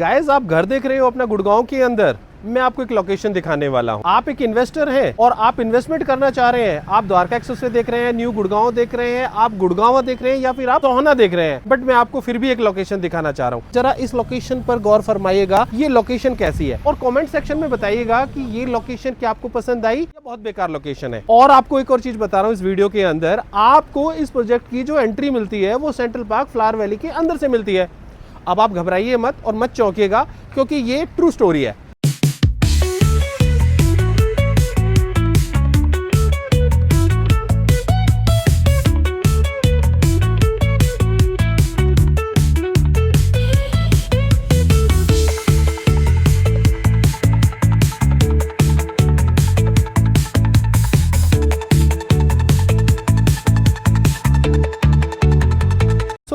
Guys आप घर देख रहे हो अपना गुड़गांव के अंदर। मैं आपको एक लोकेशन दिखाने वाला हूँ। आप एक इन्वेस्टर हैं और आप इन्वेस्टमेंट करना चाह रहे हैं। आप द्वारका एक्सप्रेस वे देख रहे हैं, न्यू गुड़गांव देख रहे हैं, आप गुड़गांव देख रहे हैं या फिर आप सोहना देख रहे हैं, बट मैं आपको फिर भी एक लोकेशन दिखाना चाह रहा हूँ। जरा इस लोकेशन पर गौर फरमाइएगा, ये लोकेशन कैसी है और कमेंट सेक्शन में बताइएगा कि ये लोकेशन क्या आपको पसंद आई या बहुत बेकार लोकेशन है। और आपको एक और चीज बता रहा हूँ, इस वीडियो के अंदर आपको इस प्रोजेक्ट की जो एंट्री मिलती है वो सेंट्रल पार्क फ्लावर वैली के अंदर से मिलती है। अब आप घबराइए मत और मत चौंकिएगा, क्योंकि ये ट्रू स्टोरी है।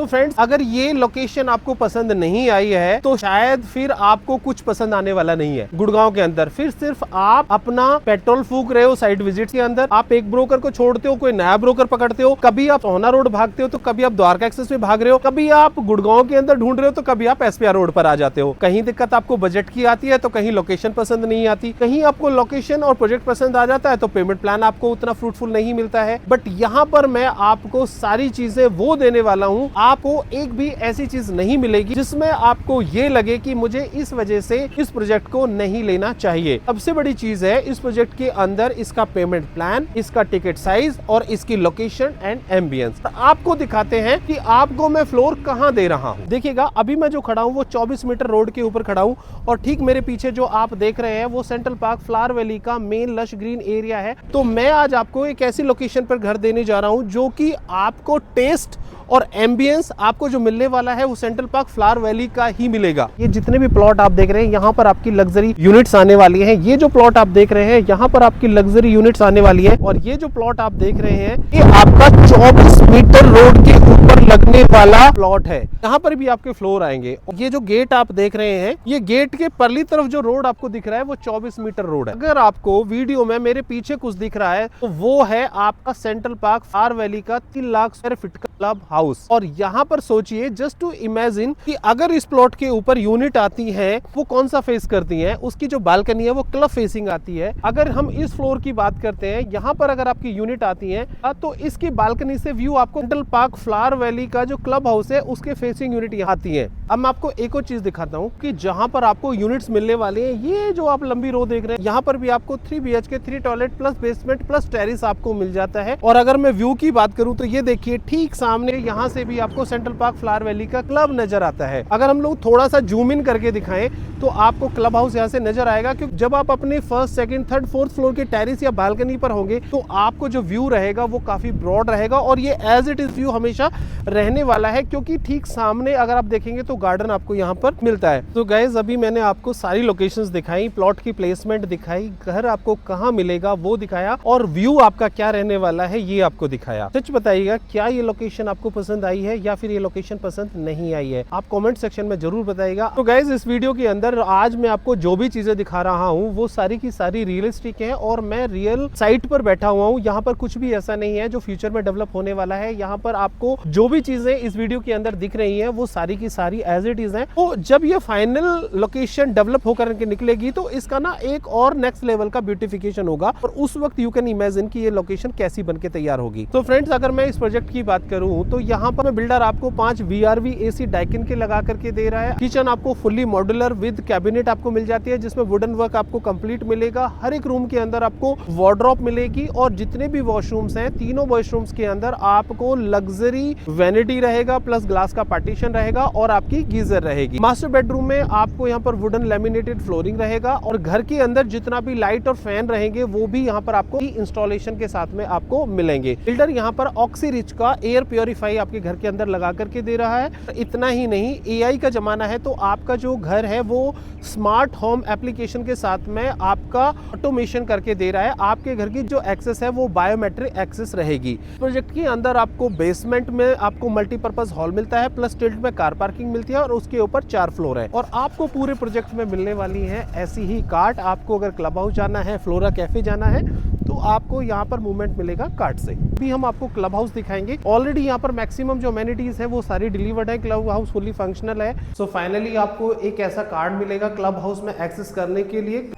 फ्रेंड्स, अगर ये लोकेशन आपको पसंद नहीं आई है तो शायद फिर आपको कुछ पसंद आने वाला नहीं है। गुड़गांव के अंदर फिर सिर्फ आप अपना पेट्रोल फूक रहे हो साइट विजिट के अंदर। आप एक ब्रोकर को छोड़ते हो, कोई नया ब्रोकर पकड़ते हो, कभी आप सोहना रोड भागते हो तो कभी आप द्वारका एक्सप्रेस में भाग रहे हो, कभी आप गुड़गांव के अंदर ढूंढ रहे हो तो कभी आप एसपीआर रोड पर आ जाते हो। कहीं दिक्कत आपको बजट की आती है तो कहीं लोकेशन पसंद नहीं आती, कहीं आपको लोकेशन और प्रोजेक्ट पसंद आ जाता है तो पेमेंट प्लान आपको उतना फ्रूटफुल नहीं मिलता है। बट यहाँ पर मैं आपको सारी चीजें वो देने वाला हूँ, आपको एक भी ऐसी चीज नहीं मिलेगी जिसमें आपको ये लगे कि मुझे इस वजह से इस प्रोजेक्ट को नहीं लेना चाहिए। सबसे बड़ी चीज है इस प्रोजेक्ट के अंदर इसका पेमेंट प्लान, इसका टिकट साइज और इसकी लोकेशन एंड एम्बियंस। आपको दिखाते हैं कि आपको मैं फ्लोर कहां दे रहा हूं। देखिएगा, अभी मैं जो खड़ा हूं वो 24 मीटर रोड के ऊपर खड़ा हूं और ठीक मेरे पीछे जो आप देख रहे हैं वो सेंट्रल पार्क फ्लावर वैली का मेन लश ग्रीन एरिया है। तो मैं आज आपको एक ऐसी लोकेशन पर घर देने जा रहा हूं जो कि आपको टेस्ट और एम्बियंस आपको जो मिलने वाला है वो सेंट्रल पार्क फ्लावर वैली का ही मिलेगा। ये जितने भी प्लॉट आप देख रहे हैं यहाँ पर आपकी लग्जरी यूनिट्स आने वाली हैं। ये जो प्लॉट आप देख रहे हैं यहाँ पर आपकी लग्जरी यूनिट्स आने वाली है। और ये जो प्लॉट आप देख रहे हैं ये आपका 24 मीटर रोड के ऊपर लगने वाला प्लॉट है। यहाँ पर भी आपके फ्लोर आएंगे। ये जो गेट आप देख रहे हैं, ये गेट के परली तरफ जो रोड आपको दिख रहा है वो 24 मीटर रोड है। अगर आपको वीडियो में मेरे पीछे कुछ दिख रहा है तो वो है आपका सेंट्रल पार्क फ्लावर वैली का 3 लाख स्क्वायर फीट का क्लब हाउस। और यहाँ पर सोचिए, जस्ट टू इमेजिन कि अगर इस प्लॉट के ऊपर यूनिट आती है वो कौन सा फेस करती है, उसकी जो बालकनी है वो क्लब फेसिंग आती है। अगर हम इस फ्लोर की बात करते हैं, यहाँ पर अगर आपकी यूनिट आती है तो इसकी बालकनी से व्यू आपको सेंट्रल पार्क फ्लावर वैली का जो क्लब हाउस है उसके फेसिंग यूनिट यहाँ आती है। अब मैं आपको एक और चीज दिखाता हूँ कि जहाँ पर आपको यूनिट्स मिलने वाले हैं, ये जो आप लंबी रो देख रहे हैं यहाँ पर भी आपको 3 BHK 3 toilet plus basement plus terrace आपको मिल जाता है। और अगर मैं व्यू की बात करूँ तो ये देखिए, ठीक सामने यहाँ से भी आपको सेंट्रल पार्क फ्लावर वैली का क्लब नजर आता है। अगर हम लोग थोड़ा सा जूम इन करके दिखाएं तो आपको क्लब हाउस यहाँ से नजर आएगा, क्योंकि जब आप अपने first, second, third, fourth floor के टेरिस या बालकनी पर होंगे तो आपको जो व्यू रहेगा वो काफी ब्रॉड रहेगा और ये एज इट इज व्यू हमेशा रहने वाला है, क्योंकि ठीक सामने अगर आप देखेंगे तो गार्डन आपको यहाँ पर मिलता है। तो गाइज, अभी मैंने आपको सारी लोकेशंस दिखाई, प्लॉट की प्लेसमेंट दिखाई, घर आपको कहाँ मिलेगा वो दिखाया और व्यू आपका क्या रहने वाला है ये आपको दिखाया। सच बताइएगा, क्या ये लोकेशन आपको पसंद आई है या फिर ये लोकेशन पसंद नहीं आई है? आप कमेंट सेक्शन में जरूर बताइएगा। तो गाइज, इस वीडियो के अंदर आज मैं आपको जो भी चीजें दिखा रहा हूँ वो सारी की सारी रियलिस्टिक है और मैं रियल साइट पर बैठा हुआ हूँ। यहाँ पर कुछ भी ऐसा नहीं है जो फ्यूचर में डेवलप होने वाला है। यहाँ पर आपको जो भी चीजें इस वीडियो के अंदर दिख रही है वो सारी की सारी एज इट इज है। तो जब ये फाइनल लोकेशन डेवलप होकर के निकलेगी तो इसका ना एक और नेक्स्ट लेवल का ब्यूटिफिकेशन होगा और उस वक्त यू कैन इमेजिन कि ये लोकेशन कैसी बनके तैयार होगी। तो फ्रेंड्स, अगर मैं इस प्रोजेक्ट की बात करूं तो यहाँ पर बिल्डर आपको 5 VRV AC डाइकिन के लगा करके दे रहा है। किचन आपको फुल्ली मॉड्यूलर विद कैबिनेट आपको मिल जाती है, जिसमें वुडन वर्क आपको कंप्लीट मिलेगा। हर एक रूम के अंदर आपको वार्डरोब मिलेगी और जितने भी वॉशरूम्स हैं, तीनों वॉशरूम्स के अंदर आपको लग्जरी वैनिटी रहेगा प्लस ग्लास का पार्टीशन रहेगा और आपकी गीजर रहेगी। मास्टर बेडरूम में आपको यहाँ पर वुडन लैमिनेटेड फ्लोरिंग रहेगा और घर के अंदर जितना भी लाइट और फैन रहेंगे वो भी यहाँ पर आपको इंस्टॉलेशन के साथ में आपको मिलेंगे। बिल्डर यहाँ पर ऑक्सीरिच का एयर प्योरीफाई आपके घर के अंदर लगा करके दे रहा है। इतना ही नहीं, AI का जमाना है तो आपका जो घर है वो स्मार्ट होम एप्लीकेशन के साथ में आपका ऑटोमेशन करके दे रहा है। आपके घर की जो एक्सेस है वो बायोमेट्रिक एक्सेस रहेगी। प्रोजेक्ट के अंदर आपको बेसमेंट में आपको मल्टीपर्पज हॉल मिलता है प्लस टिल्ट में कार पार्किंग मिलती है और उसके ऊपर 4 फ्लोर है। और आपको पूरे प्रोजेक्ट में मिलने वाली है ऐसी ही कार्ट। आपको अगर क्लब हाउस जाना है, फ्लोरा कैफे जाना है तो आपको यहाँ पर मूवमेंट मिलेगा कार्ड से। भी हम आपको क्लब हाउस दिखाएंगे। ऑलरेडी यहाँ पर मैक्सिमम जो अमेनिटीज है वो सारी डिलीवर्ड है, क्लब हाउस फुली फंक्शनल है। सो फाइनली आपको एक ऐसा कार्ड मिलेगा क्लब हाउस में एक्सेस करने के लिए।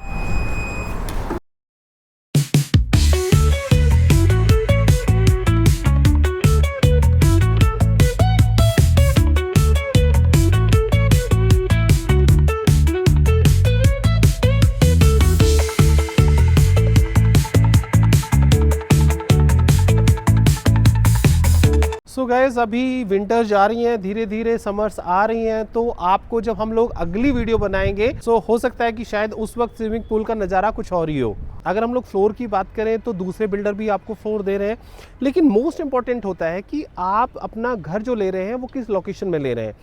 सो गाइस, अभी विंटर जा रही हैं, धीरे धीरे समर्स आ रही हैं, तो आपको जब हम लोग अगली वीडियो बनाएंगे सो हो सकता है कि शायद उस वक्त स्विमिंग पूल का नज़ारा कुछ और ही हो। अगर हम लोग फ्लोर की बात करें तो दूसरे बिल्डर भी आपको फ्लोर दे रहे हैं, लेकिन मोस्ट इंपॉर्टेंट होता है कि आप अपना घर जो ले रहे हैं वो किस लोकेशन में ले रहे हैं।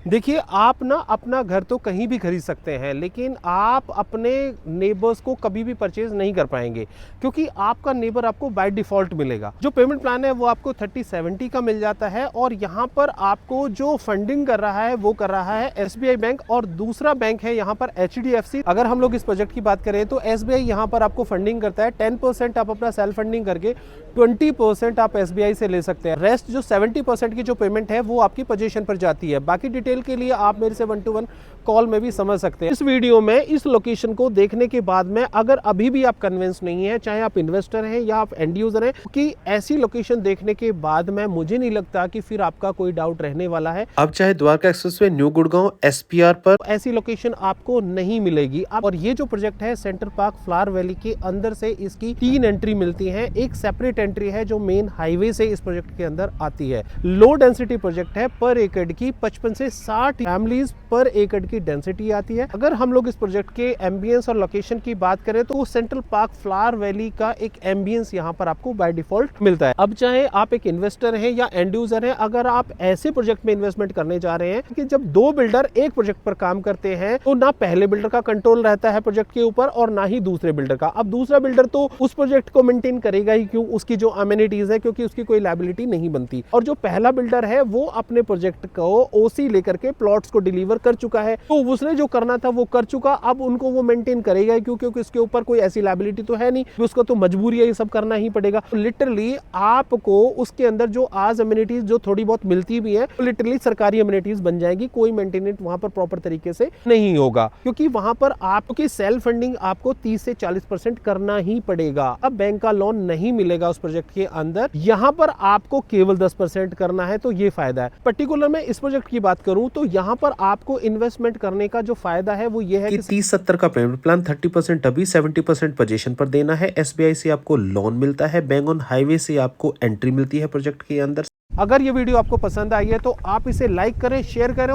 देखिए, आप ना अपना घर तो कहीं भी खरीद सकते हैं, लेकिन आप अपने नेबर्स को कभी भी परचेज नहीं कर पाएंगे, क्योंकि आपका नेबर आपको बाय डिफॉल्ट मिलेगा। जो पेमेंट प्लान है वो आपको 30/70 का मिल जाता है, और यहाँ पर आपको जो फंडिंग कर रहा है वो कर रहा है SBI बैंक, और दूसरा बैंक है यहाँ पर HDFC। अगर हम लोग इस प्रोजेक्ट की बात करें तो SBI यहाँ पर आपको फंडिंग करता है। 10% आप अपना सेल्फ फंडिंग करके 20% आप SBI से ले सकते हैं। रेस्ट जो 70% की जो पेमेंट है वो आपकी पोजीशन पर जाती है। बाकी डिटेल के लिए आप मेरे से 1-to-1 कॉल में भी समझ सकते हैं। इस वीडियो में इस लोकेशन को देखने के बाद में अगर अभी भी आप कन्विंस नहीं है, चाहे आप इन्वेस्टर हैं या आप एंड यूजर हैं, कि ऐसी लोकेशन देखने के बाद में मुझे नहीं लगता कि फिर आपका कोई डाउट रहने वाला है। अब चाहे Dwarka expressway new Gurgaon SPR पर ऐसी लोकेशन आपको नहीं मिलेगी। और ये जो प्रोजेक्ट है सेंटर पार्क फ्लावर वैली के अंदर से इसकी 3 एंट्री मिलती है। एक सेपरेट एंट्री है जो मेन हाईवे से इस प्रोजेक्ट के अंदर आती है। लो डेंसिटी प्रोजेक्ट है, पर एकड़ की 55 से 60 फैमिलीज पर एकड़ की डेंसिटी आती है। अगर हम लोग इस प्रोजेक्ट के एम्बियंस और लोकेशन की बात करें तो सेंट्रल पार्क फ्लावर वैली का एक एम्बियंस यहाँ पर आपको बाय डिफॉल्ट मिलता है। अब चाहे आप एक इन्वेस्टर हैं या एंड यूजर हैं, अगर आप ऐसे प्रोजेक्ट में इन्वेस्टमेंट करने जा रहे हैं कि जब 2 बिल्डर एक प्रोजेक्ट पर काम करते हैं तो ना पहले बिल्डर का कंट्रोल रहता है प्रोजेक्ट के ऊपर और ना ही दूसरे बिल्डर का। अब दूसरा बिल्डर तो उस प्रोजेक्ट को मेंटेन करेगा ही क्यों, उसकी जो अमेनिटीज है, क्योंकि उसकी कोई लायबिलिटी नहीं बनती। और जो पहला बिल्डर है वो अपने प्रोजेक्ट को OC लेकर के प्लॉट्स को डिलीवर कर चुका है, तो उसने जो करना था वो कर चुका। अब उनको वो मेंटेन करेगा ही क्यों, क्योंकि उसके ऊपर कोई ऐसी लायबिलिटी तो है नहीं, उसको तो मजबूरी है ये सब करना ही पड़ेगा। तो लिटरली आपको उसके अंदर जो आज अमेनिटीज जो थोड़ी बहुत मिलती भी है, तो लिटरली सरकारी अमेनिटीज बन जाएगी। कोई मेंटेनेंस वहां पर प्रॉपर तरीके से नहीं होगा, क्योंकि वहां पर आपकी सेल्फ फंडिंग आपको 30 से 40% करना ही पड़ेगा। अब बैंक का लोन नहीं मिलेगा उस प्रोजेक्ट के अंदर, यहाँ पर आपको केवल 10% करना है, तो ये फायदा है। पर्टिकुलर में इस प्रोजेक्ट की बात करूं तो यहाँ पर आपको इन्वेस्टमेंट करने का जो फायदा है वो ये है कि 30-70 का पेमेंट प्लान, 30% अभी, 70% पोजीशन पर देना है। SBI से आपको लोन मिलता है, बैंक ऑन हाईवे से आपको एंट्री मिलती है प्रोजेक्ट के अंदर। अगर ये वीडियो आपको पसंद आई है तो आप इसे लाइक करें, शेयर करें।